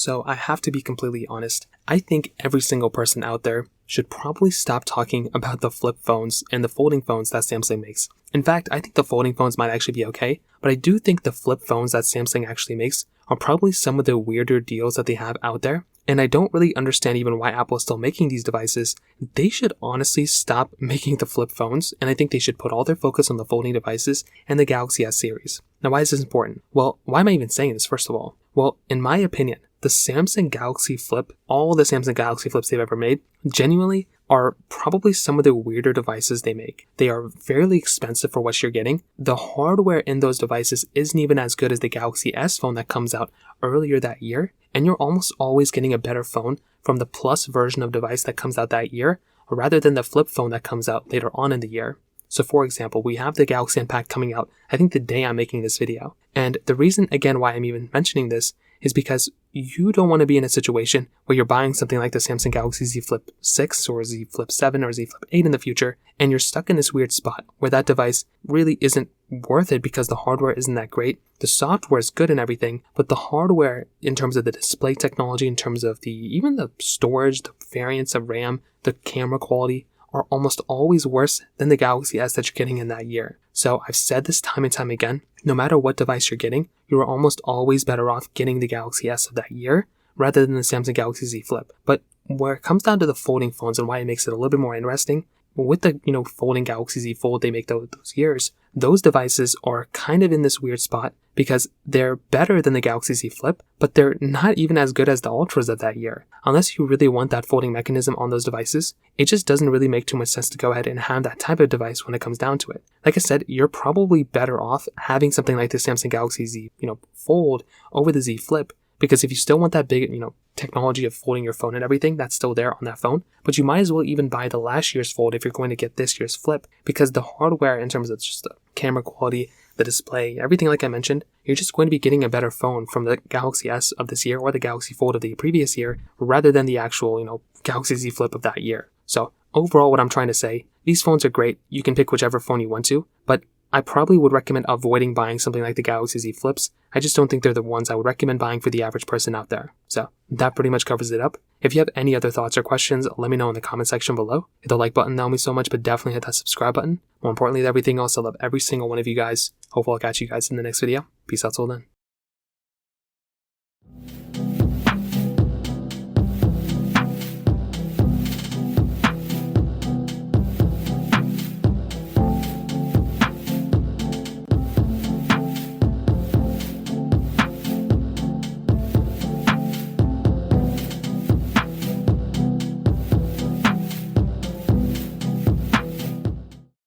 So I have to be completely honest. I think every single person out there should probably stop talking about the flip phones and the folding phones that Samsung makes. In fact, I think the folding phones might actually be okay, but I do think the flip phones that Samsung actually makes are probably some of the weirder deals that they have out there. And I don't really understand even why Apple is still making these devices. They should honestly stop making the flip phones, and I think they should put all their focus on the folding devices and the Galaxy S series. Now, why is this important? Well, why am I even saying this, first of all? Well, in my opinion, the Samsung Galaxy Flip, all the Samsung Galaxy Flips they've ever made, genuinely are probably some of the weirder devices they make. They are fairly expensive for what you're getting. The hardware in those devices isn't even as good as the Galaxy S phone that comes out earlier that year, and you're almost always getting a better phone from the Plus version of device that comes out that year, rather than the flip phone that comes out later on in the year. So for example, we have the Galaxy Alpaca coming out, I think the day I'm making this video. And the reason, again, why I'm even mentioning this is because you don't want to be in a situation where you're buying something like the Samsung Galaxy Z Flip 6 or Z Flip 7 or Z Flip 8 in the future, and you're stuck in this weird spot where that device really isn't worth it because the hardware isn't that great. The software is good and everything, but the hardware in terms of the display technology, in terms of even the storage, the variants of RAM, the camera quality, are almost always worse than the Galaxy S that you're getting in that year. So I've said this time and time again, no matter what device you're getting, you are almost always better off getting the Galaxy S of that year rather than the Samsung Galaxy Z Flip. But where it comes down to the folding phones and why it makes it a little bit more interesting, with the folding Galaxy Z Fold they make those years, those devices are kind of in this weird spot because they're better than the Galaxy Z Flip, but they're not even as good as the Ultras of that year. Unless you really want that folding mechanism on those devices, it just doesn't really make too much sense to go ahead and have that type of device when it comes down to it. Like I said, you're probably better off having something like the Samsung Galaxy Z Fold over the Z Flip, because if you still want that big, technology of folding your phone and everything, that's still there on that phone. But you might as well even buy the last year's Fold if you're going to get this year's Flip, because the hardware in terms of just the camera quality, the display, everything like I mentioned, you're just going to be getting a better phone from the Galaxy S of this year or the Galaxy Fold of the previous year, rather than the actual, Galaxy Z Flip of that year. So overall, what I'm trying to say, these phones are great. You can pick whichever phone you want to, but I probably would recommend avoiding buying something like the Galaxy Z Flips. I just don't think they're the ones I would recommend buying for the average person out there. So that pretty much covers it up. If you have any other thoughts or questions, let me know in the comment section below. Hit the like button, that would mean so much, but definitely hit that subscribe button. More importantly than everything else, I love every single one of you guys. Hopefully I'll catch you guys in the next video. Peace out till then.